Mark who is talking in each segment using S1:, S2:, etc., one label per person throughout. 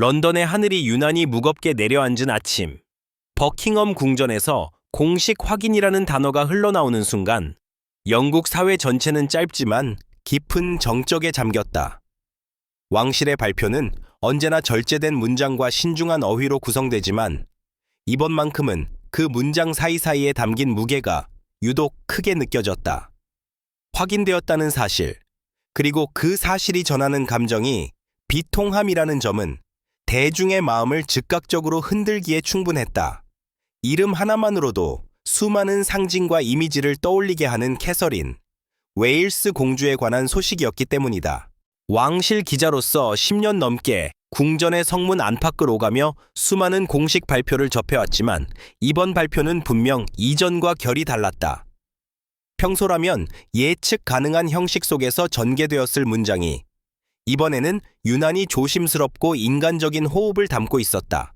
S1: 런던의 하늘이 유난히 무겁게 내려앉은 아침. 버킹엄 궁전에서 공식 확인이라는 단어가 흘러나오는 순간 영국 사회 전체는 짧지만 깊은 정적에 잠겼다. 왕실의 발표는 언제나 절제된 문장과 신중한 어휘로 구성되지만 이번만큼은 그 문장 사이사이에 담긴 무게가 유독 크게 느껴졌다. 확인되었다는 사실, 그리고 그 사실이 전하는 감정이 비통함이라는 점은 대중의 마음을 즉각적으로 흔들기에 충분했다. 이름 하나만으로도 수많은 상징과 이미지를 떠올리게 하는 캐서린, 웨일스 공주에 관한 소식이었기 때문이다. 왕실 기자로서 10년 넘게 궁전의 성문 안팎을 오가며 수많은 공식 발표를 접해왔지만 이번 발표는 분명 이전과 결이 달랐다. 평소라면 예측 가능한 형식 속에서 전개되었을 문장이 이번에는 유난히 조심스럽고 인간적인 호흡을 담고 있었다.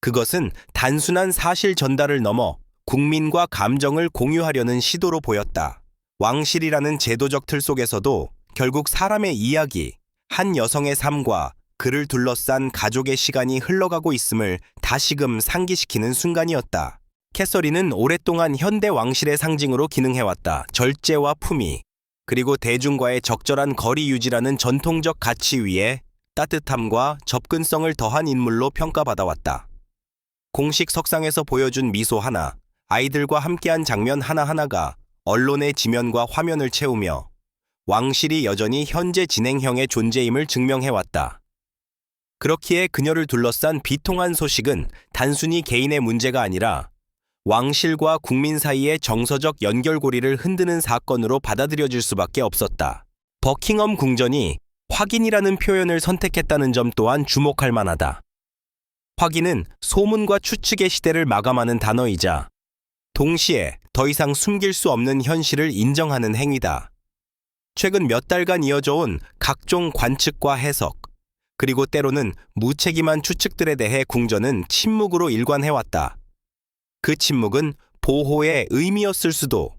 S1: 그것은 단순한 사실 전달을 넘어 국민과 감정을 공유하려는 시도로 보였다. 왕실이라는 제도적 틀 속에서도 결국 사람의 이야기, 한 여성의 삶과 그를 둘러싼 가족의 시간이 흘러가고 있음을 다시금 상기시키는 순간이었다. 캐서린은 오랫동안 현대 왕실의 상징으로 기능해왔다. 절제와 품위, 그리고 대중과의 적절한 거리 유지라는 전통적 가치 위에 따뜻함과 접근성을 더한 인물로 평가받아왔다. 공식 석상에서 보여준 미소 하나, 아이들과 함께한 장면 하나하나가 언론의 지면과 화면을 채우며 왕실이 여전히 현재 진행형의 존재임을 증명해왔다. 그렇기에 그녀를 둘러싼 비통한 소식은 단순히 개인의 문제가 아니라 왕실과 국민 사이의 정서적 연결고리를 흔드는 사건으로 받아들여질 수밖에 없었다. 버킹엄 궁전이 확인이라는 표현을 선택했다는 점 또한 주목할 만하다. 확인은 소문과 추측의 시대를 마감하는 단어이자 동시에 더 이상 숨길 수 없는 현실을 인정하는 행위다. 최근 몇 달간 이어져온 각종 관측과 해석, 그리고 때로는 무책임한 추측들에 대해 궁전은 침묵으로 일관해왔다. 그 침묵은 보호의 의미였을 수도,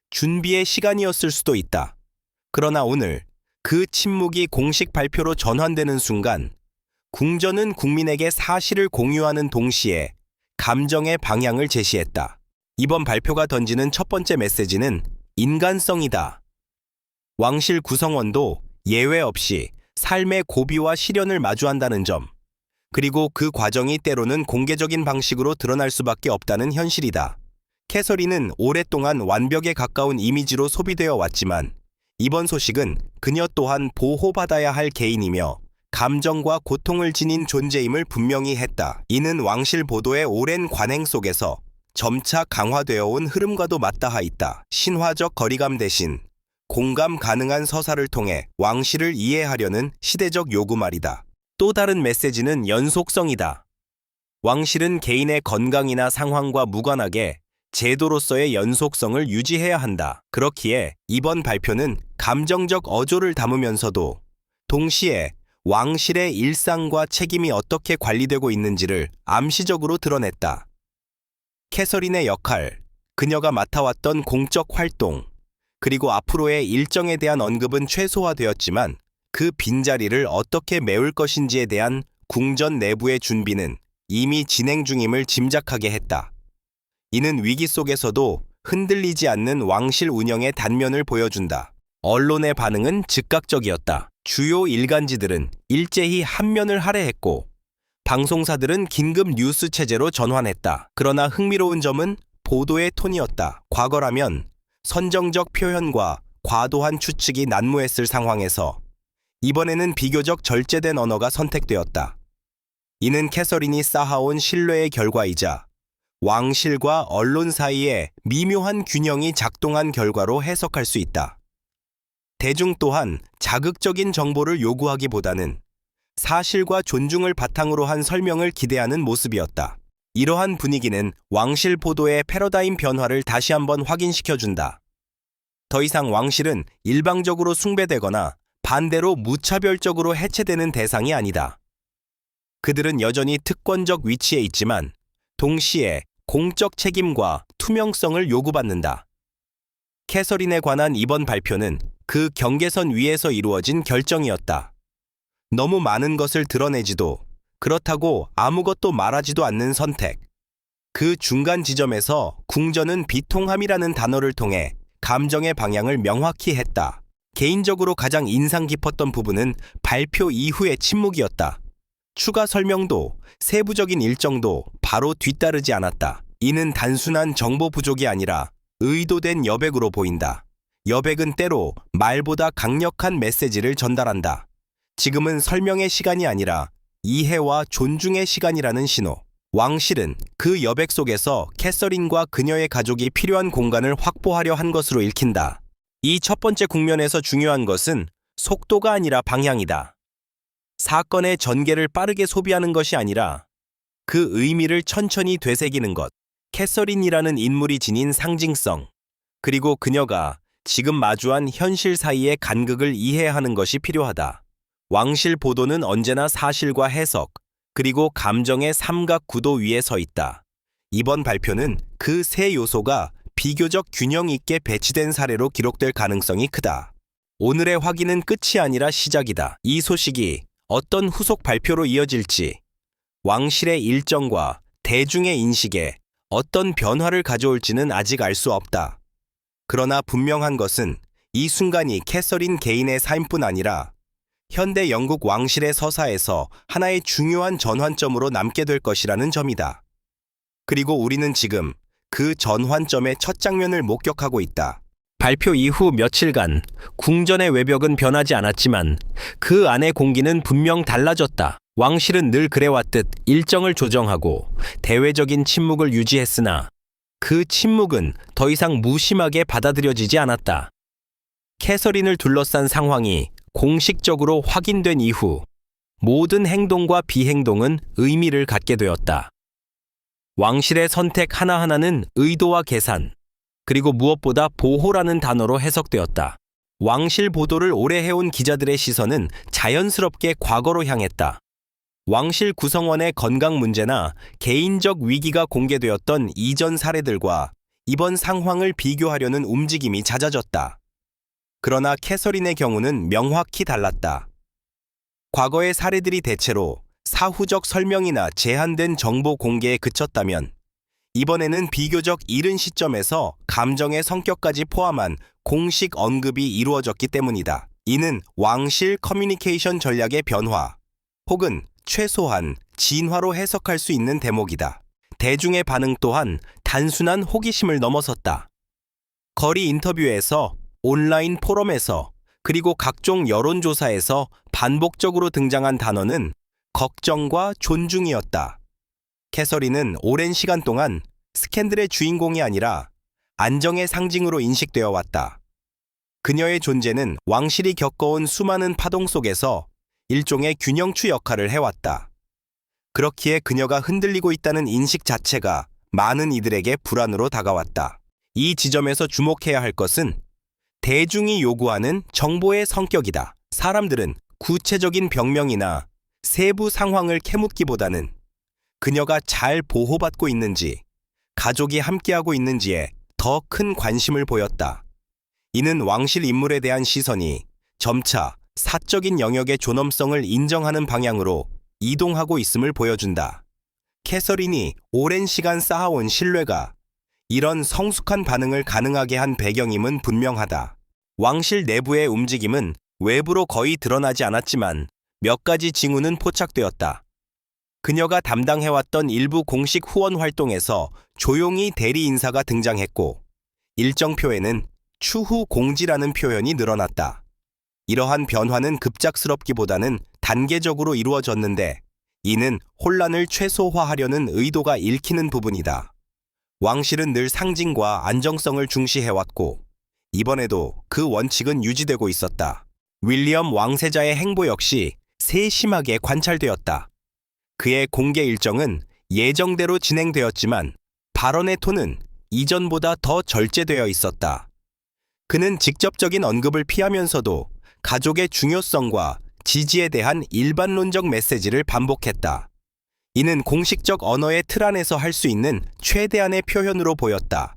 S1: 준비의 시간이었을 수도 있다. 그러나 오늘 그 침묵이 공식 발표로 전환되는 순간 궁전은 국민에게 사실을 공유하는 동시에 감정의 방향을 제시했다. 이번 발표가 던지는 첫 번째 메시지는 인간성이다. 왕실 구성원도 예외 없이 삶의 고비와 시련을 마주한다는 점, 그리고 그 과정이 때로는 공개적인 방식으로 드러날 수밖에 없다는 현실이다. 캐서린은 오랫동안 완벽에 가까운 이미지로 소비되어 왔지만 이번 소식은 그녀 또한 보호받아야 할 개인이며 감정과 고통을 지닌 존재임을 분명히 했다. 이는 왕실 보도의 오랜 관행 속에서 점차 강화되어 온 흐름과도 맞닿아 있다. 신화적 거리감 대신 공감 가능한 서사를 통해 왕실을 이해하려는 시대적 요구 말이다. 또 다른 메시지는 연속성이다. 왕실은 개인의 건강이나 상황과 무관하게 제도로서의 연속성을 유지해야 한다. 그렇기에 이번 발표는 감정적 어조를 담으면서도 동시에 왕실의 일상과 책임이 어떻게 관리되고 있는지를 암시적으로 드러냈다. 캐서린의 역할, 그녀가 맡아왔던 공적 활동, 그리고 앞으로의 일정에 대한 언급은 최소화되었지만 그 빈자리를 어떻게 메울 것인지에 대한 궁전 내부의 준비는 이미 진행 중임을 짐작하게 했다. 이는 위기 속에서도 흔들리지 않는 왕실 운영의 단면을 보여준다. 언론의 반응은 즉각적이었다. 주요 일간지들은 일제히 한면을 할애했고 방송사들은 긴급 뉴스 체제로 전환했다. 그러나 흥미로운 점은 보도의 톤이었다. 과거라면 선정적 표현과 과도한 추측이 난무했을 상황에서 이번에는 비교적 절제된 언어가 선택되었다. 이는 캐서린이 쌓아온 신뢰의 결과이자 왕실과 언론 사이에 미묘한 균형이 작동한 결과로 해석할 수 있다. 대중 또한 자극적인 정보를 요구하기보다는 사실과 존중을 바탕으로 한 설명을 기대하는 모습이었다. 이러한 분위기는 왕실 보도의 패러다임 변화를 다시 한번 확인시켜준다. 더 이상 왕실은 일방적으로 숭배되거나 반대로 무차별적으로 해체되는 대상이 아니다. 그들은 여전히 특권적 위치에 있지만 동시에 공적 책임과 투명성을 요구받는다. 캐서린에 관한 이번 발표는 그 경계선 위에서 이루어진 결정이었다. 너무 많은 것을 드러내지도 그렇다고 아무것도 말하지도 않는 선택. 그 중간 지점에서 궁전은 비통함이라는 단어를 통해 감정의 방향을 명확히 했다. 개인적으로 가장 인상 깊었던 부분은 발표 이후의 침묵이었다. 추가 설명도 세부적인 일정도 바로 뒤따르지 않았다. 이는 단순한 정보 부족이 아니라 의도된 여백으로 보인다. 여백은 때로 말보다 강력한 메시지를 전달한다. 지금은 설명의 시간이 아니라 이해와 존중의 시간이라는 신호. 왕실은 그 여백 속에서 캐서린과 그녀의 가족이 필요한 공간을 확보하려 한 것으로 읽힌다. 이 첫 번째 국면에서 중요한 것은 속도가 아니라 방향이다. 사건의 전개를 빠르게 소비하는 것이 아니라 그 의미를 천천히 되새기는 것. 캐서린이라는 인물이 지닌 상징성, 그리고 그녀가 지금 마주한 현실 사이의 간극을 이해하는 것이 필요하다. 왕실 보도는 언제나 사실과 해석, 그리고 감정의 삼각구도 위에 서 있다. 이번 발표는 그 세 요소가 비교적 균형 있게 배치된 사례로 기록될 가능성이 크다. 오늘의 확인은 끝이 아니라 시작이다. 이 소식이 어떤 후속 발표로 이어질지, 왕실의 일정과 대중의 인식에 어떤 변화를 가져올지는 아직 알 수 없다. 그러나 분명한 것은 이 순간이 캐서린 개인의 삶뿐 아니라 현대 영국 왕실의 서사에서 하나의 중요한 전환점으로 남게 될 것이라는 점이다. 그리고 우리는 지금 그 전환점의 첫 장면을 목격하고 있다. 발표 이후 며칠간 궁전의 외벽은 변하지 않았지만 그 안의 공기는 분명 달라졌다. 왕실은 늘 그래왔듯 일정을 조정하고 대외적인 침묵을 유지했으나 그 침묵은 더 이상 무심하게 받아들여지지 않았다. 캐서린을 둘러싼 상황이 공식적으로 확인된 이후 모든 행동과 비행동은 의미를 갖게 되었다. 왕실의 선택 하나하나는 의도와 계산, 그리고 무엇보다 보호라는 단어로 해석되었다. 왕실 보도를 오래 해온 기자들의 시선은 자연스럽게 과거로 향했다. 왕실 구성원의 건강 문제나 개인적 위기가 공개되었던 이전 사례들과 이번 상황을 비교하려는 움직임이 잦아졌다. 그러나 캐서린의 경우는 명확히 달랐다. 과거의 사례들이 대체로 사후적 설명이나 제한된 정보 공개에 그쳤다면 이번에는 비교적 이른 시점에서 감정의 성격까지 포함한 공식 언급이 이루어졌기 때문이다. 이는 왕실 커뮤니케이션 전략의 변화 혹은 최소한 진화로 해석할 수 있는 대목이다. 대중의 반응 또한 단순한 호기심을 넘어섰다. 거리 인터뷰에서, 온라인 포럼에서, 그리고 각종 여론조사에서 반복적으로 등장한 단어는 걱정과 존중이었다. 캐서린은 오랜 시간 동안 스캔들의 주인공이 아니라 안정의 상징으로 인식되어 왔다. 그녀의 존재는 왕실이 겪어온 수많은 파동 속에서 일종의 균형추 역할을 해왔다. 그렇기에 그녀가 흔들리고 있다는 인식 자체가 많은 이들에게 불안으로 다가왔다. 이 지점에서 주목해야 할 것은 대중이 요구하는 정보의 성격이다. 사람들은 구체적인 병명이나 세부 상황을 캐묻기보다는 그녀가 잘 보호받고 있는지, 가족이 함께하고 있는지에 더 큰 관심을 보였다. 이는 왕실 인물에 대한 시선이 점차 사적인 영역의 존엄성을 인정하는 방향으로 이동하고 있음을 보여준다. 캐서린이 오랜 시간 쌓아온 신뢰가 이런 성숙한 반응을 가능하게 한 배경임은 분명하다. 왕실 내부의 움직임은 외부로 거의 드러나지 않았지만 몇 가지 징후는 포착되었다. 그녀가 담당해왔던 일부 공식 후원 활동에서 조용히 대리 인사가 등장했고, 일정표에는 추후 공지라는 표현이 늘어났다. 이러한 변화는 급작스럽기보다는 단계적으로 이루어졌는데, 이는 혼란을 최소화하려는 의도가 읽히는 부분이다. 왕실은 늘 상징과 안정성을 중시해왔고, 이번에도 그 원칙은 유지되고 있었다. 윌리엄 왕세자의 행보 역시 세심하게 관찰되었다. 그의 공개 일정은 예정대로 진행되었지만 발언의 톤은 이전보다 더 절제되어 있었다. 그는 직접적인 언급을 피하면서도 가족의 중요성과 지지에 대한 일반론적 메시지를 반복했다. 이는 공식적 언어의 틀 안에서 할 수 있는 최대한의 표현으로 보였다.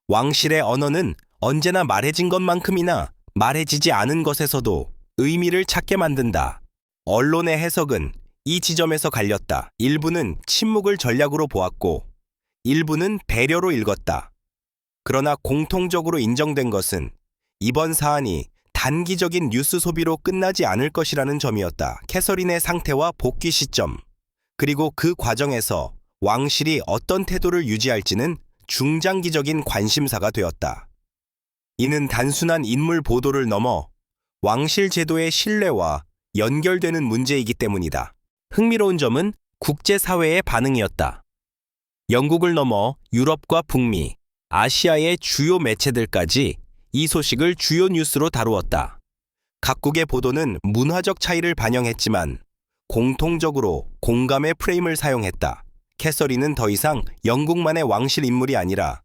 S1: 왕실의 언어는 언제나 말해진 것만큼이나 말해지지 않은 것에서도 의미를 찾게 만든다. 언론의 해석은 이 지점에서 갈렸다. 일부는 침묵을 전략으로 보았고 일부는 배려로 읽었다. 그러나 공통적으로 인정된 것은 이번 사안이 단기적인 뉴스 소비로 끝나지 않을 것이라는 점이었다. 캐서린의 상태와 복귀 시점, 그리고 그 과정에서 왕실이 어떤 태도를 유지할지는 중장기적인 관심사가 되었다. 이는 단순한 인물 보도를 넘어 왕실 제도의 신뢰와 연결되는 문제이기 때문이다. 흥미로운 점은 국제사회의 반응이었다. 영국을 넘어 유럽과 북미, 아시아의 주요 매체들까지 이 소식을 주요 뉴스로 다루었다. 각국의 보도는 문화적 차이를 반영했지만 공통적으로 공감의 프레임을 사용했다. 캐서린은 더 이상 영국만의 왕실 인물이 아니라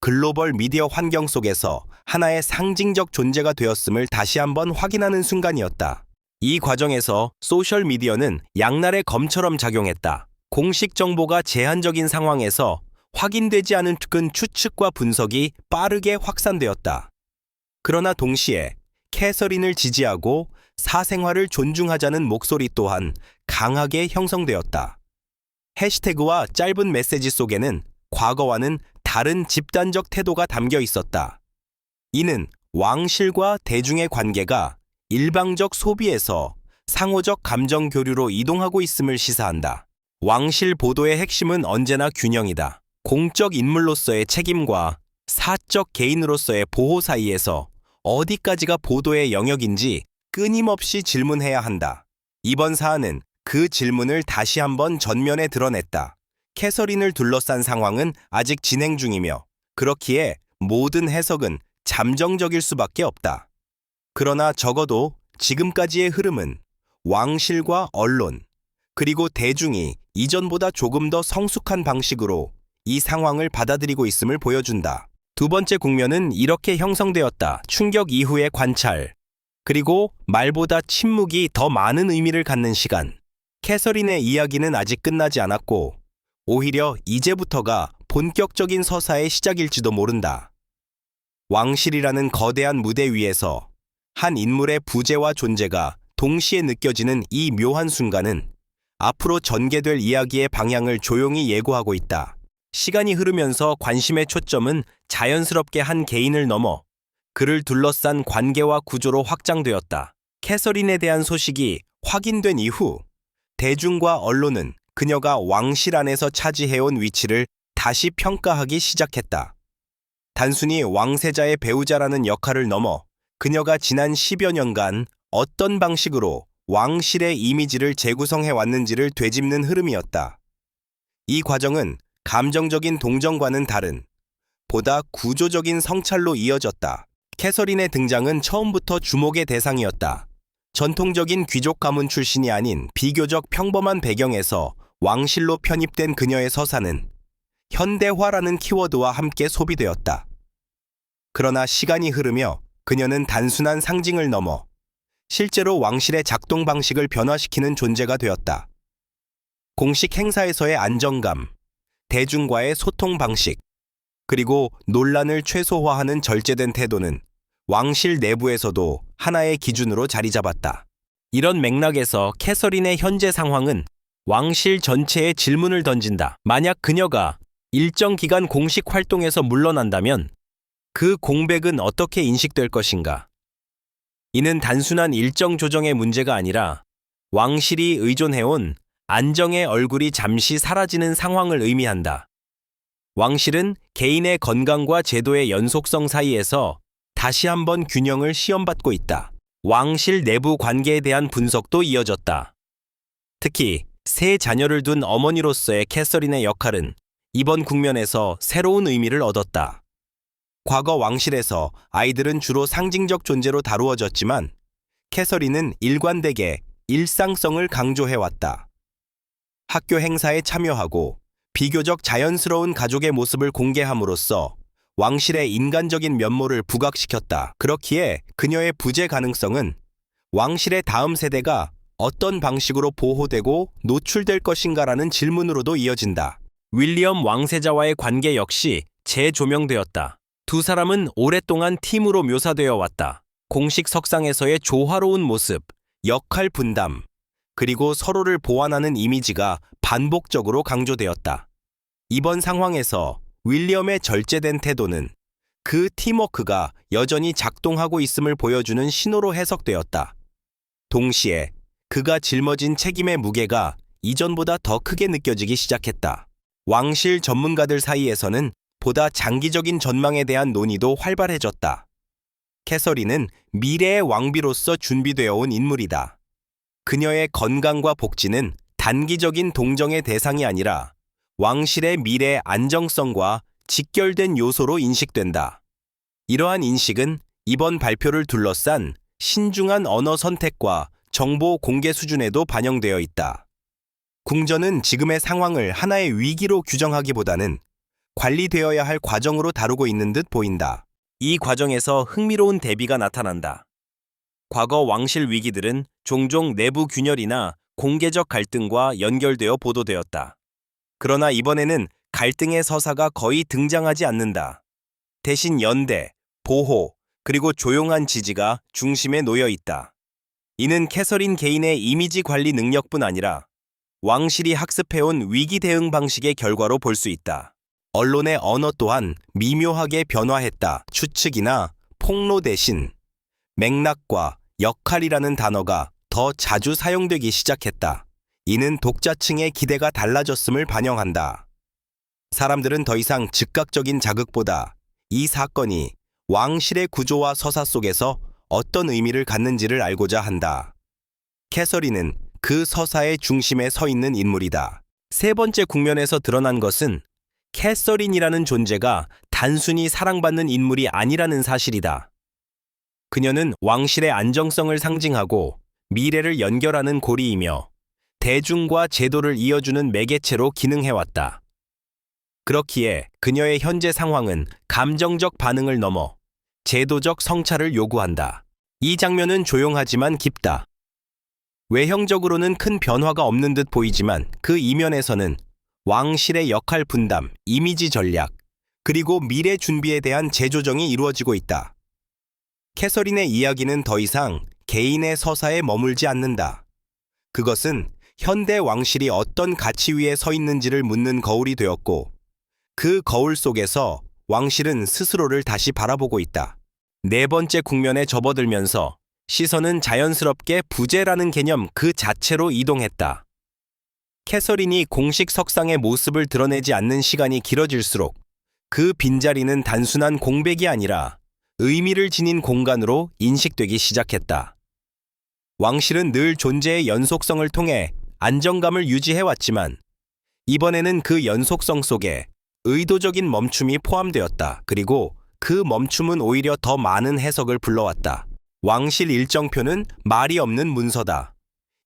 S1: 글로벌 미디어 환경 속에서 하나의 상징적 존재가 되었음을 다시 한번 확인하는 순간이었다. 이 과정에서 소셜미디어는 양날의 검처럼 작용했다. 공식 정보가 제한적인 상황에서 확인되지 않은 큰 추측과 분석이 빠르게 확산되었다. 그러나 동시에 캐서린을 지지하고 사생활을 존중하자는 목소리 또한 강하게 형성되었다. 해시태그와 짧은 메시지 속에는 과거와는 다른 집단적 태도가 담겨 있었다. 이는 왕실과 대중의 관계가 일방적 소비에서 상호적 감정 교류로 이동하고 있음을 시사한다. 왕실 보도의 핵심은 언제나 균형이다. 공적 인물로서의 책임과 사적 개인으로서의 보호 사이에서 어디까지가 보도의 영역인지 끊임없이 질문해야 한다. 이번 사안은 그 질문을 다시 한번 전면에 드러냈다. 캐서린을 둘러싼 상황은 아직 진행 중이며 그렇기에 모든 해석은 잠정적일 수밖에 없다. 그러나 적어도 지금까지의 흐름은 왕실과 언론, 그리고 대중이 이전보다 조금 더 성숙한 방식으로 이 상황을 받아들이고 있음을 보여준다. 두 번째 국면은 이렇게 형성되었다. 충격 이후의 관찰, 그리고 말보다 침묵이 더 많은 의미를 갖는 시간. 캐서린의 이야기는 아직 끝나지 않았고 오히려 이제부터가 본격적인 서사의 시작일지도 모른다. 왕실이라는 거대한 무대 위에서 한 인물의 부재와 존재가 동시에 느껴지는 이 묘한 순간은 앞으로 전개될 이야기의 방향을 조용히 예고하고 있다. 시간이 흐르면서 관심의 초점은 자연스럽게 한 개인을 넘어 그를 둘러싼 관계와 구조로 확장되었다. 캐서린에 대한 소식이 확인된 이후 대중과 언론은 그녀가 왕실 안에서 차지해온 위치를 다시 평가하기 시작했다. 단순히 왕세자의 배우자라는 역할을 넘어 그녀가 지난 10여 년간 어떤 방식으로 왕실의 이미지를 재구성해 왔는지를 되짚는 흐름이었다. 이 과정은 감정적인 동정과는 다른 보다 구조적인 성찰로 이어졌다. 캐서린의 등장은 처음부터 주목의 대상이었다. 전통적인 귀족 가문 출신이 아닌 비교적 평범한 배경에서 왕실로 편입된 그녀의 서사는 현대화라는 키워드와 함께 소비되었다. 그러나 시간이 흐르며 그녀는 단순한 상징을 넘어 실제로 왕실의 작동 방식을 변화시키는 존재가 되었다. 공식 행사에서의 안정감, 대중과의 소통 방식, 그리고 논란을 최소화하는 절제된 태도는 왕실 내부에서도 하나의 기준으로 자리 잡았다. 이런 맥락에서 캐서린의 현재 상황은 왕실 전체에 질문을 던진다. 만약 그녀가 일정 기간 공식 활동에서 물러난다면 그 공백은 어떻게 인식될 것인가? 이는 단순한 일정 조정의 문제가 아니라 왕실이 의존해온 안정의 얼굴이 잠시 사라지는 상황을 의미한다. 왕실은 개인의 건강과 제도의 연속성 사이에서 다시 한번 균형을 시험받고 있다. 왕실 내부 관계에 대한 분석도 이어졌다. 특히 세 자녀를 둔 어머니로서의 캐서린의 역할은 이번 국면에서 새로운 의미를 얻었다. 과거 왕실에서 아이들은 주로 상징적 존재로 다루어졌지만 캐서린은 일관되게 일상성을 강조해왔다. 학교 행사에 참여하고 비교적 자연스러운 가족의 모습을 공개함으로써 왕실의 인간적인 면모를 부각시켰다. 그렇기에 그녀의 부재 가능성은 왕실의 다음 세대가 어떤 방식으로 보호되고 노출될 것인가라는 질문으로도 이어진다. 윌리엄 왕세자와의 관계 역시 재조명되었다. 두 사람은 오랫동안 팀으로 묘사되어 왔다. 공식 석상에서의 조화로운 모습, 역할 분담, 그리고 서로를 보완하는 이미지가 반복적으로 강조되었다. 이번 상황에서 윌리엄의 절제된 태도는 그 팀워크가 여전히 작동하고 있음을 보여주는 신호로 해석되었다. 동시에 그가 짊어진 책임의 무게가 이전보다 더 크게 느껴지기 시작했다. 왕실 전문가들 사이에서는 보다 장기적인 전망에 대한 논의도 활발해졌다. 캐서린은 미래의 왕비로서 준비되어 온 인물이다. 그녀의 건강과 복지는 단기적인 동정의 대상이 아니라 왕실의 미래의 안정성과 직결된 요소로 인식된다. 이러한 인식은 이번 발표를 둘러싼 신중한 언어 선택과 정보 공개 수준에도 반영되어 있다. 궁전은 지금의 상황을 하나의 위기로 규정하기보다는 관리되어야 할 과정으로 다루고 있는 듯 보인다. 이 과정에서 흥미로운 대비가 나타난다. 과거 왕실 위기들은 종종 내부 균열이나 공개적 갈등과 연결되어 보도되었다. 그러나 이번에는 갈등의 서사가 거의 등장하지 않는다. 대신 연대, 보호, 그리고 조용한 지지가 중심에 놓여 있다. 이는 캐서린 개인의 이미지 관리 능력뿐 아니라 왕실이 학습해온 위기 대응 방식의 결과로 볼 수 있다. 언론의 언어 또한 미묘하게 변화했다. 추측이나 폭로 대신 맥락과 역할이라는 단어가 더 자주 사용되기 시작했다. 이는 독자층의 기대가 달라졌음을 반영한다. 사람들은 더 이상 즉각적인 자극보다 이 사건이 왕실의 구조와 서사 속에서 어떤 의미를 갖는지를 알고자 한다. 캐서린은 그 서사의 중심에 서 있는 인물이다. 세 번째 국면에서 드러난 것은 캐서린이라는 존재가 단순히 사랑받는 인물이 아니라는 사실이다. 그녀는 왕실의 안정성을 상징하고 미래를 연결하는 고리이며 대중과 제도를 이어주는 매개체로 기능해왔다. 그렇기에 그녀의 현재 상황은 감정적 반응을 넘어 제도적 성찰을 요구한다. 이 장면은 조용하지만 깊다. 외형적으로는 큰 변화가 없는 듯 보이지만 그 이면에서는 왕실의 역할 분담, 이미지 전략, 그리고 미래 준비에 대한 재조정이 이루어지고 있다. 캐서린의 이야기는 더 이상 개인의 서사에 머물지 않는다. 그것은 현대 왕실이 어떤 가치 위에 서 있는지를 묻는 거울이 되었고, 그 거울 속에서 왕실은 스스로를 다시 바라보고 있다. 네 번째 국면에 접어들면서 시선은 자연스럽게 부재라는 개념 그 자체로 이동했다. 캐서린이 공식 석상의 모습을 드러내지 않는 시간이 길어질수록 그 빈자리는 단순한 공백이 아니라 의미를 지닌 공간으로 인식되기 시작했다. 왕실은 늘 존재의 연속성을 통해 안정감을 유지해왔지만 이번에는 그 연속성 속에 의도적인 멈춤이 포함되었다. 그리고 그 멈춤은 오히려 더 많은 해석을 불러왔다. 왕실 일정표는 말이 없는 문서다.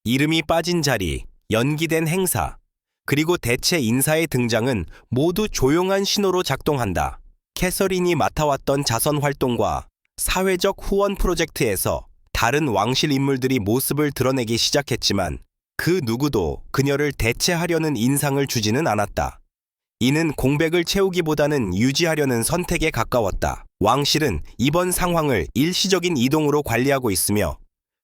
S1: 이름이 빠진 자리, 연기된 행사, 그리고 대체 인사의 등장은 모두 조용한 신호로 작동한다. 캐서린이 맡아왔던 자선 활동과 사회적 후원 프로젝트에서 다른 왕실 인물들이 모습을 드러내기 시작했지만 그 누구도 그녀를 대체하려는 인상을 주지는 않았다. 이는 공백을 채우기보다는 유지하려는 선택에 가까웠다. 왕실은 이번 상황을 일시적인 이동으로 관리하고 있으며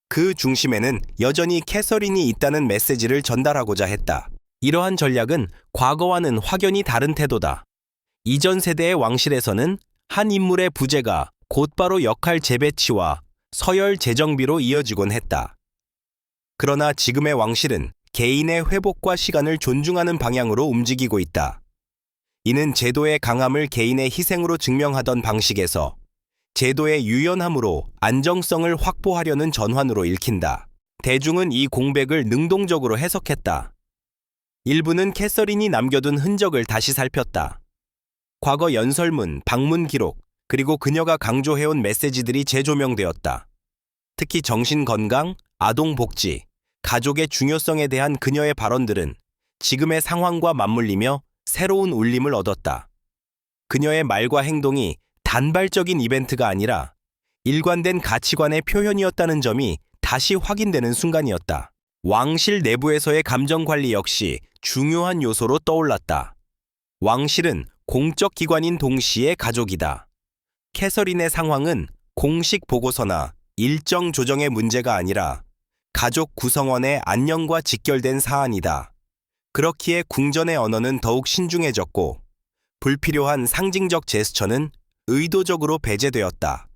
S1: 그 중심에는 여전히 캐서린이 있다는 메시지를 전달하고자 했다. 이러한 전략은 과거와는 확연히 다른 태도다. 이전 세대의 왕실에서는 한 인물의 부재가 곧바로 역할 재배치와 서열 재정비로 이어지곤 했다. 그러나 지금의 왕실은 개인의 회복과 시간을 존중하는 방향으로 움직이고 있다. 이는 제도의 강함을 개인의 희생으로 증명하던 방식에서 제도의 유연함으로 안정성을 확보하려는 전환으로 읽힌다. 대중은 이 공백을 능동적으로 해석했다. 일부는 캐서린이 남겨둔 흔적을 다시 살폈다. 과거 연설문, 방문 기록, 그리고 그녀가 강조해온 메시지들이 재조명되었다. 특히 정신건강, 아동복지, 가족의 중요성에 대한 그녀의 발언들은 지금의 상황과 맞물리며 새로운 울림을 얻었다. 그녀의 말과 행동이 단발적인 이벤트가 아니라 일관된 가치관의 표현이었다는 점이 다시 확인되는 순간이었다. 왕실 내부에서의 감정 관리 역시 중요한 요소로 떠올랐다. 왕실은 공적 기관인 동시에 가족이다. 캐서린의 상황은 공식 보고서나 일정 조정의 문제가 아니라 가족 구성원의 안녕과 직결된 사안이다. 그렇기에 궁전의 언어는 더욱 신중해졌고 불필요한 상징적 제스처는 의도적으로 배제되었다.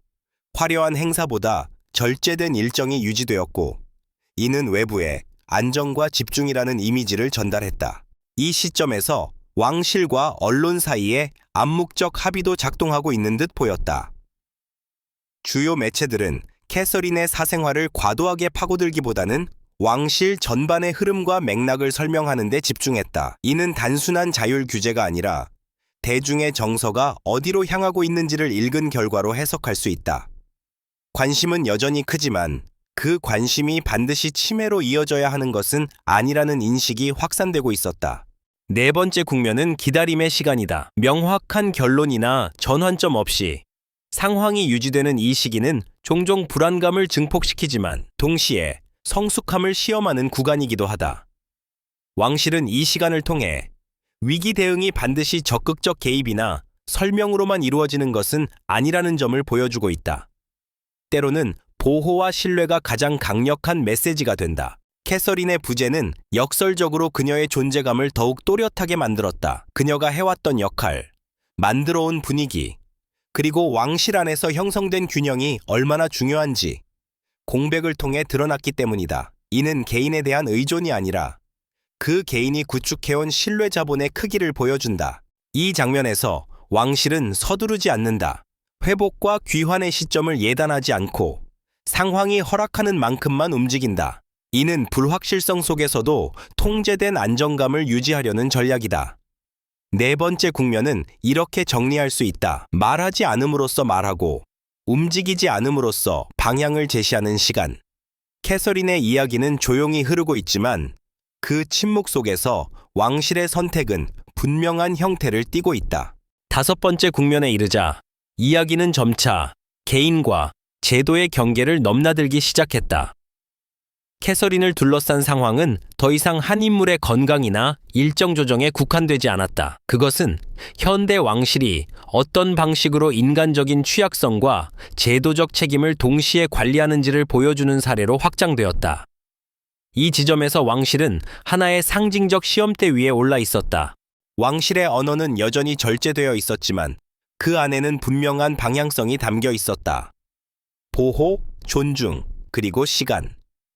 S1: 화려한 행사보다 절제된 일정이 유지되었고 이는 외부에 안정과 집중이라는 이미지를 전달했다. 이 시점에서 왕실과 언론 사이에 암묵적 합의도 작동하고 있는 듯 보였다. 주요 매체들은 캐서린의 사생활을 과도하게 파고들기보다는 왕실 전반의 흐름과 맥락을 설명하는 데 집중했다. 이는 단순한 자율 규제가 아니라 대중의 정서가 어디로 향하고 있는지를 읽은 결과로 해석할 수 있다. 관심은 여전히 크지만 그 관심이 반드시 침해로 이어져야 하는 것은 아니라는 인식이 확산되고 있었다. 네 번째 국면은 기다림의 시간이다. 명확한 결론이나 전환점 없이 상황이 유지되는 이 시기는 종종 불안감을 증폭시키지만 동시에 성숙함을 시험하는 구간이기도 하다. 왕실은 이 시간을 통해 위기 대응이 반드시 적극적 개입이나 설명으로만 이루어지는 것은 아니라는 점을 보여주고 있다. 때로는 보호와 신뢰가 가장 강력한 메시지가 된다. 캐서린의 부재는 역설적으로 그녀의 존재감을 더욱 또렷하게 만들었다. 그녀가 해왔던 역할, 만들어온 분위기, 그리고 왕실 안에서 형성된 균형이 얼마나 중요한지 공백을 통해 드러났기 때문이다. 이는 개인에 대한 의존이 아니라 그 개인이 구축해온 신뢰 자본의 크기를 보여준다. 이 장면에서 왕실은 서두르지 않는다. 회복과 귀환의 시점을 예단하지 않고 상황이 허락하는 만큼만 움직인다. 이는 불확실성 속에서도 통제된 안정감을 유지하려는 전략이다. 네 번째 국면은 이렇게 정리할 수 있다. 말하지 않음으로써 말하고 움직이지 않음으로써 방향을 제시하는 시간. 캐서린의 이야기는 조용히 흐르고 있지만 그 침묵 속에서 왕실의 선택은 분명한 형태를 띠고 있다. 다섯 번째 국면에 이르자 이야기는 점차 개인과 제도의 경계를 넘나들기 시작했다. 캐서린을 둘러싼 상황은 더 이상 한 인물의 건강이나 일정 조정에 국한되지 않았다. 그것은 현대 왕실이 어떤 방식으로 인간적인 취약성과 제도적 책임을 동시에 관리하는지를 보여주는 사례로 확장되었다. 이 지점에서 왕실은 하나의 상징적 시험대 위에 올라 있었다. 왕실의 언어는 여전히 절제되어 있었지만 그 안에는 분명한 방향성이 담겨 있었다. 보호, 존중, 그리고 시간.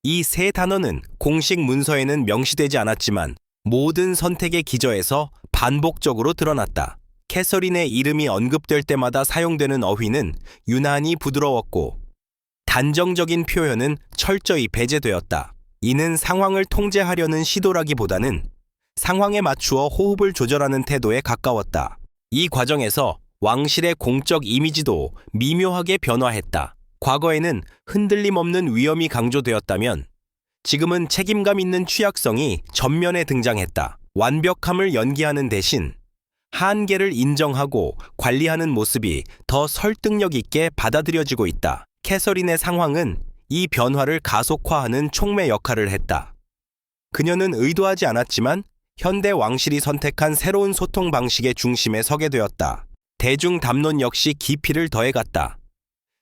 S1: 이 세 단어는 공식 문서에는 명시되지 않았지만 모든 선택의 기저에서 반복적으로 드러났다. 캐서린의 이름이 언급될 때마다 사용되는 어휘는 유난히 부드러웠고 단정적인 표현은 철저히 배제되었다. 이는 상황을 통제하려는 시도라기보다는 상황에 맞추어 호흡을 조절하는 태도에 가까웠다. 이 과정에서 왕실의 공적 이미지도 미묘하게 변화했다. 과거에는 흔들림 없는 위엄이 강조되었다면 지금은 책임감 있는 취약성이 전면에 등장했다. 완벽함을 연기하는 대신 한계를 인정하고 관리하는 모습이 더 설득력 있게 받아들여지고 있다. 캐서린의 상황은 이 변화를 가속화하는 촉매 역할을 했다. 그녀는 의도하지 않았지만 현대 왕실이 선택한 새로운 소통 방식의 중심에 서게 되었다. 대중 담론 역시 깊이를 더해갔다.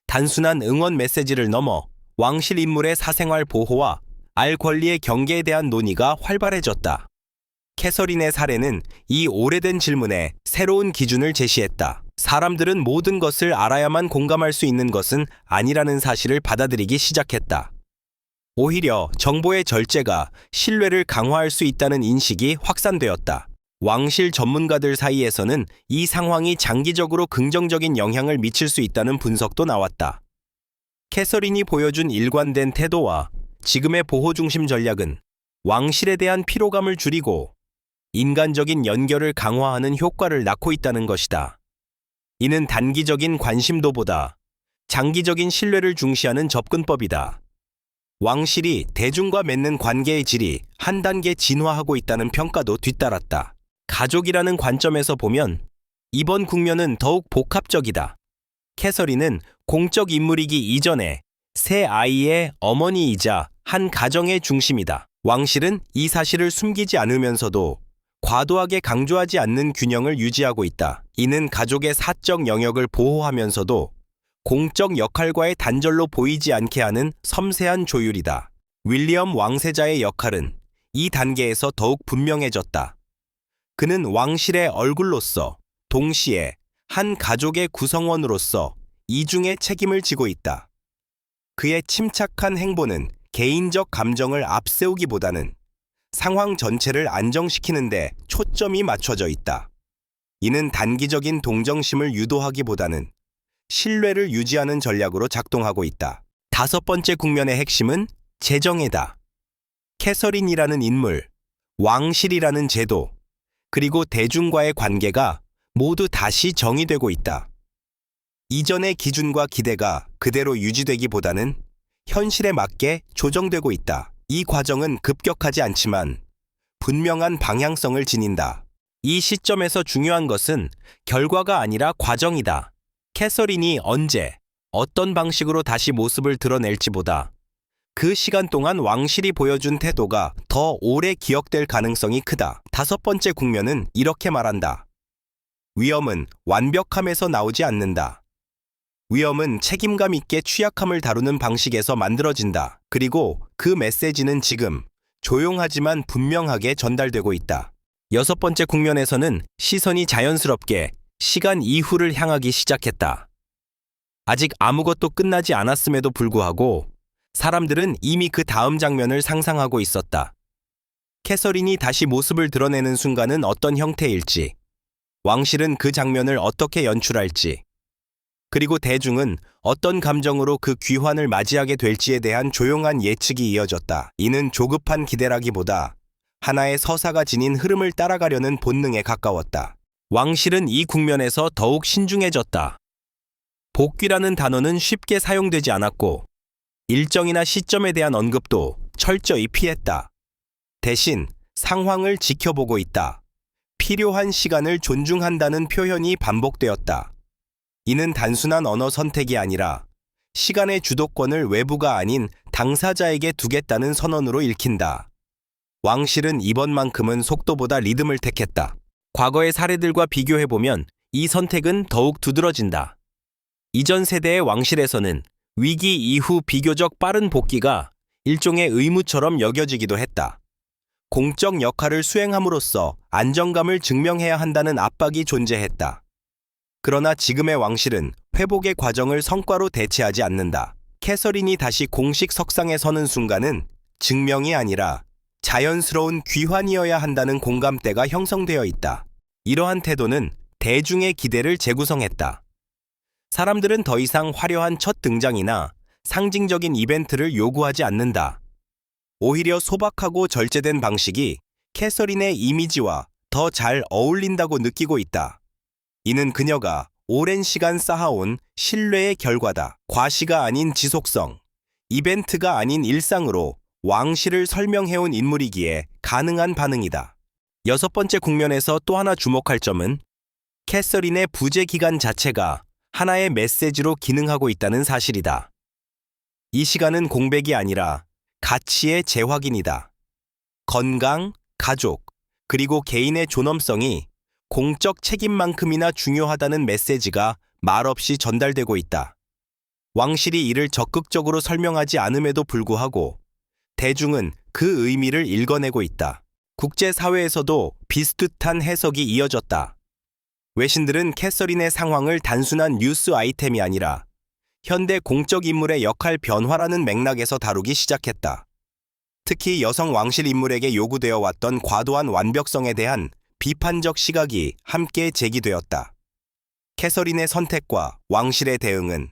S1: 단순한 응원 메시지를 넘어 왕실 인물의 사생활 보호와 알 권리의 경계에 대한 논의가 활발해졌다. 캐서린의 사례는 이 오래된 질문에 새로운 기준을 제시했다. 사람들은 모든 것을 알아야만 공감할 수 있는 것은 아니라는 사실을 받아들이기 시작했다. 오히려 정보의 절제가 신뢰를 강화할 수 있다는 인식이 확산되었다. 왕실 전문가들 사이에서는 이 상황이 장기적으로 긍정적인 영향을 미칠 수 있다는 분석도 나왔다. 캐서린이 보여준 일관된 태도와 지금의 보호 중심 전략은 왕실에 대한 피로감을 줄이고 인간적인 연결을 강화하는 효과를 낳고 있다는 것이다. 이는 단기적인 관심도보다 장기적인 신뢰를 중시하는 접근법이다. 왕실이 대중과 맺는 관계의 질이 한 단계 진화하고 있다는 평가도 뒤따랐다. 가족이라는 관점에서 보면 이번 국면은 더욱 복합적이다. 캐서린은 공적 인물이기 이전에 새 아이의 어머니이자 한 가정의 중심이다. 왕실은 이 사실을 숨기지 않으면서도 과도하게 강조하지 않는 균형을 유지하고 있다. 이는 가족의 사적 영역을 보호하면서도 공적 역할과의 단절로 보이지 않게 하는 섬세한 조율이다. 윌리엄 왕세자의 역할은 이 단계에서 더욱 분명해졌다. 그는 왕실의 얼굴로서 동시에 한 가족의 구성원으로서 이중의 책임을 지고 있다. 그의 침착한 행보는 개인적 감정을 앞세우기보다는 상황 전체를 안정시키는 데 초점이 맞춰져 있다. 이는 단기적인 동정심을 유도하기보다는 신뢰를 유지하는 전략으로 작동하고 있다. 다섯 번째 국면의 핵심은 재정애다. 캐서린이라는 인물, 왕실이라는 제도, 그리고 대중과의 관계가 모두 다시 정의되고 있다. 이전의 기준과 기대가 그대로 유지되기보다는 현실에 맞게 조정되고 있다. 이 과정은 급격하지 않지만 분명한 방향성을 지닌다. 이 시점에서 중요한 것은 결과가 아니라 과정이다. 캐서린이 언제, 어떤 방식으로 다시 모습을 드러낼지보다 그 시간 동안 왕실이 보여준 태도가 더 오래 기억될 가능성이 크다. 다섯 번째 국면은 이렇게 말한다. 위험은 완벽함에서 나오지 않는다. 위험은 책임감 있게 취약함을 다루는 방식에서 만들어진다. 그리고 그 메시지는 지금 조용하지만 분명하게 전달되고 있다. 여섯 번째 국면에서는 시선이 자연스럽게 시간 이후를 향하기 시작했다. 아직 아무것도 끝나지 않았음에도 불구하고 사람들은 이미 그 다음 장면을 상상하고 있었다. 캐서린이 다시 모습을 드러내는 순간은 어떤 형태일지, 왕실은 그 장면을 어떻게 연출할지, 그리고 대중은 어떤 감정으로 그 귀환을 맞이하게 될지에 대한 조용한 예측이 이어졌다. 이는 조급한 기대라기보다 하나의 서사가 지닌 흐름을 따라가려는 본능에 가까웠다. 왕실은 이 국면에서 더욱 신중해졌다. 복귀라는 단어는 쉽게 사용되지 않았고 일정이나 시점에 대한 언급도 철저히 피했다. 대신 상황을 지켜보고 있다. 필요한 시간을 존중한다는 표현이 반복되었다. 이는 단순한 언어 선택이 아니라 시간의 주도권을 외부가 아닌 당사자에게 두겠다는 선언으로 읽힌다. 왕실은 이번만큼은 속도보다 리듬을 택했다. 과거의 사례들과 비교해보면 이 선택은 더욱 두드러진다. 이전 세대의 왕실에서는 위기 이후 비교적 빠른 복귀가 일종의 의무처럼 여겨지기도 했다. 공적 역할을 수행함으로써 안정감을 증명해야 한다는 압박이 존재했다. 그러나 지금의 왕실은 회복의 과정을 성과로 대체하지 않는다. 캐서린이 다시 공식 석상에 서는 순간은 증명이 아니라 자연스러운 귀환이어야 한다는 공감대가 형성되어 있다. 이러한 태도는 대중의 기대를 재구성했다. 사람들은 더 이상 화려한 첫 등장이나 상징적인 이벤트를 요구하지 않는다. 오히려 소박하고 절제된 방식이 캐서린의 이미지와 더 잘 어울린다고 느끼고 있다. 이는 그녀가 오랜 시간 쌓아온 신뢰의 결과다. 과시가 아닌 지속성, 이벤트가 아닌 일상으로 왕실을 설명해온 인물이기에 가능한 반응이다. 여섯 번째 국면에서 또 하나 주목할 점은 캐서린의 부재 기간 자체가 하나의 메시지로 기능하고 있다는 사실이다. 이 시간은 공백이 아니라 가치의 재확인이다. 건강, 가족, 그리고 개인의 존엄성이 공적 책임만큼이나 중요하다는 메시지가 말없이 전달되고 있다. 왕실이 이를 적극적으로 설명하지 않음에도 불구하고 대중은 그 의미를 읽어내고 있다. 국제사회에서도 비슷한 해석이 이어졌다. 외신들은 캐서린의 상황을 단순한 뉴스 아이템이 아니라 현대 공적 인물의 역할 변화라는 맥락에서 다루기 시작했다. 특히 여성 왕실 인물에게 요구되어 왔던 과도한 완벽성에 대한 비판적 시각이 함께 제기되었다. 캐서린의 선택과 왕실의 대응은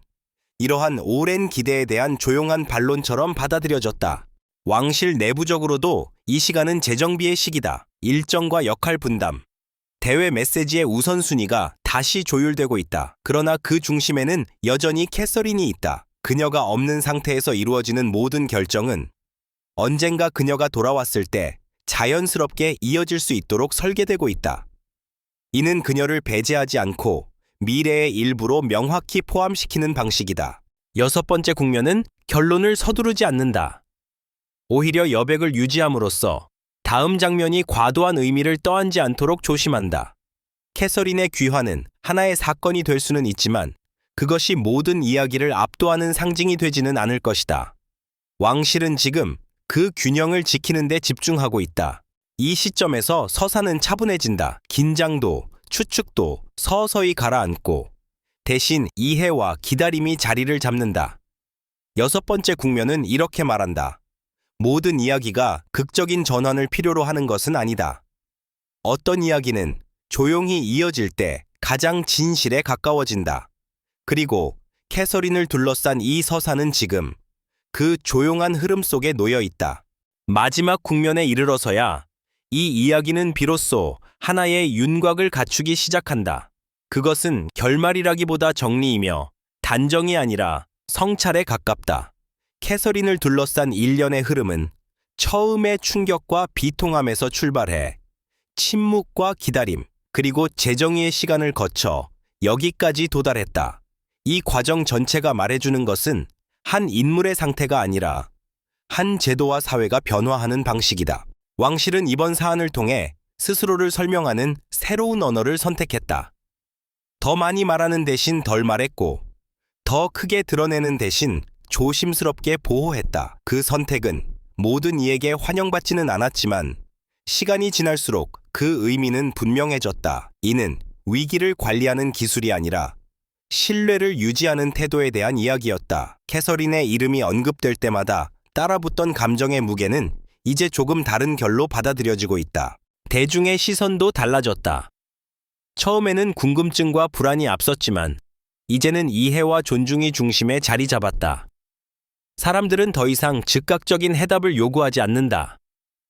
S1: 이러한 오랜 기대에 대한 조용한 반론처럼 받아들여졌다. 왕실 내부적으로도 이 시간은 재정비의 시기다. 일정과 역할 분담, 대외 메시지의 우선순위가 다시 조율되고 있다. 그러나 그 중심에는 여전히 캐서린이 있다. 그녀가 없는 상태에서 이루어지는 모든 결정은 언젠가 그녀가 돌아왔을 때 자연스럽게 이어질 수 있도록 설계되고 있다. 이는 그녀를 배제하지 않고 미래의 일부로 명확히 포함시키는 방식이다. 여섯 번째 국면은 결론을 서두르지 않는다. 오히려 여백을 유지함으로써 다음 장면이 과도한 의미를 떠안지 않도록 조심한다. 캐서린의 귀환은 하나의 사건이 될 수는 있지만 그것이 모든 이야기를 압도하는 상징이 되지는 않을 것이다. 왕실은 지금 그 균형을 지키는 데 집중하고 있다. 이 시점에서 서사는 차분해진다. 긴장도, 추측도 서서히 가라앉고 대신 이해와 기다림이 자리를 잡는다. 여섯 번째 국면은 이렇게 말한다. 모든 이야기가 극적인 전환을 필요로 하는 것은 아니다. 어떤 이야기는 조용히 이어질 때 가장 진실에 가까워진다. 그리고 캐서린을 둘러싼 이 서사는 지금 그 조용한 흐름 속에 놓여 있다. 마지막 국면에 이르러서야 이 이야기는 비로소 하나의 윤곽을 갖추기 시작한다. 그것은 결말이라기보다 정리이며 단정이 아니라 성찰에 가깝다. 캐서린을 둘러싼 일련의 흐름은 처음의 충격과 비통함에서 출발해 침묵과 기다림, 그리고 재정의의 시간을 거쳐 여기까지 도달했다. 이 과정 전체가 말해주는 것은 한 인물의 상태가 아니라 한 제도와 사회가 변화하는 방식이다. 왕실은 이번 사안을 통해 스스로를 설명하는 새로운 언어를 선택했다. 더 많이 말하는 대신 덜 말했고, 더 크게 드러내는 대신 조심스럽게 보호했다. 그 선택은 모든 이에게 환영받지는 않았지만 시간이 지날수록 그 의미는 분명해졌다. 이는 위기를 관리하는 기술이 아니라 신뢰를 유지하는 태도에 대한 이야기였다. 캐서린의 이름이 언급될 때마다 따라붙던 감정의 무게는 이제 조금 다른 결로 받아들여지고 있다. 대중의 시선도 달라졌다. 처음에는 궁금증과 불안이 앞섰지만 이제는 이해와 존중이 중심에 자리 잡았다. 사람들은 더 이상 즉각적인 해답을 요구하지 않는다.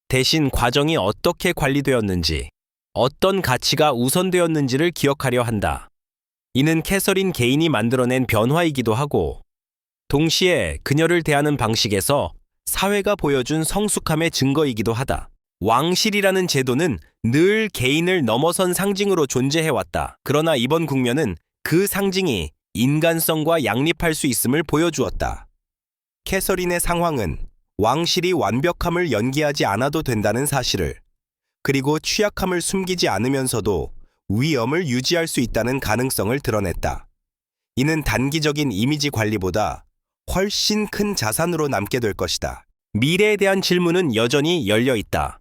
S1: 대신 과정이 어떻게 관리되었는지, 어떤 가치가 우선되었는지를 기억하려 한다. 이는 캐서린 개인이 만들어낸 변화이기도 하고, 동시에 그녀를 대하는 방식에서 사회가 보여준 성숙함의 증거이기도 하다. 왕실이라는 제도는 늘 개인을 넘어선 상징으로 존재해왔다. 그러나 이번 국면은 그 상징이 인간성과 양립할 수 있음을 보여주었다. 캐서린의 상황은 왕실이 완벽함을 연기하지 않아도 된다는 사실을, 그리고 취약함을 숨기지 않으면서도 위엄을 유지할 수 있다는 가능성을 드러냈다. 이는 단기적인 이미지 관리보다 훨씬 큰 자산으로 남게 될 것이다. 미래에 대한 질문은 여전히 열려 있다.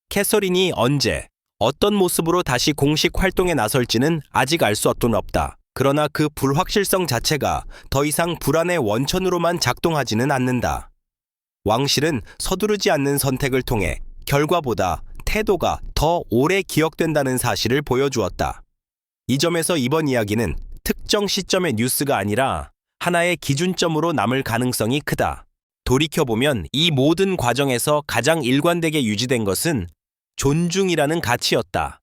S1: 캐서린이 언제, 어떤 모습으로 다시 공식 활동에 나설지는 아직 알 수 없다. 그러나 그 불확실성 자체가 더 이상 불안의 원천으로만 작동하지는 않는다. 왕실은 서두르지 않는 선택을 통해 결과보다 태도가 더 오래 기억된다는 사실을 보여주었다. 이 점에서 이번 이야기는 특정 시점의 뉴스가 아니라 하나의 기준점으로 남을 가능성이 크다. 돌이켜보면 이 모든 과정에서 가장 일관되게 유지된 것은 존중이라는 가치였다.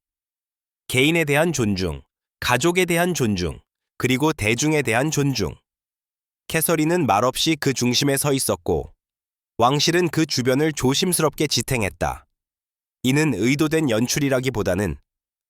S1: 개인에 대한 존중, 가족에 대한 존중, 그리고 대중에 대한 존중. 캐서린은 말없이 그 중심에 서 있었고, 왕실은 그 주변을 조심스럽게 지탱했다. 이는 의도된 연출이라기보다는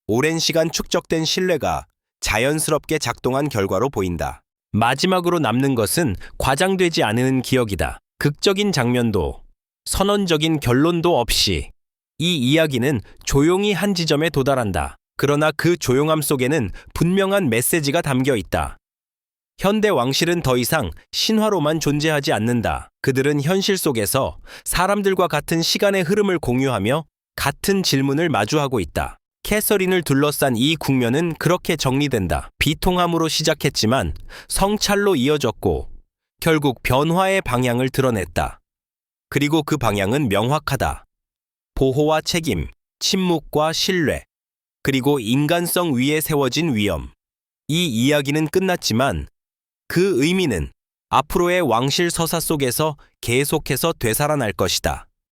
S1: 오랜 시간 축적된 신뢰가 자연스럽게 작동한 결과로 보인다. 마지막으로 남는 것은 과장되지 않은 기억이다. 극적인 장면도, 선언적인 결론도 없이 이 이야기는 조용히 한 지점에 도달한다. 그러나 그 조용함 속에는 분명한 메시지가 담겨 있다. 현대 왕실은 더 이상 신화로만 존재하지 않는다. 그들은 현실 속에서 사람들과 같은 시간의 흐름을 공유하며 같은 질문을 마주하고 있다. 캐서린을 둘러싼 이 국면은 그렇게 정리된다. 비통함으로 시작했지만 성찰로 이어졌고 결국 변화의 방향을 드러냈다. 그리고 그 방향은 명확하다. 보호와 책임, 침묵과 신뢰, 그리고 인간성 위에 세워진 위엄. 이 이야기는 끝났지만 그 의미는 앞으로의 왕실 서사 속에서 계속해서 되살아날 것이다.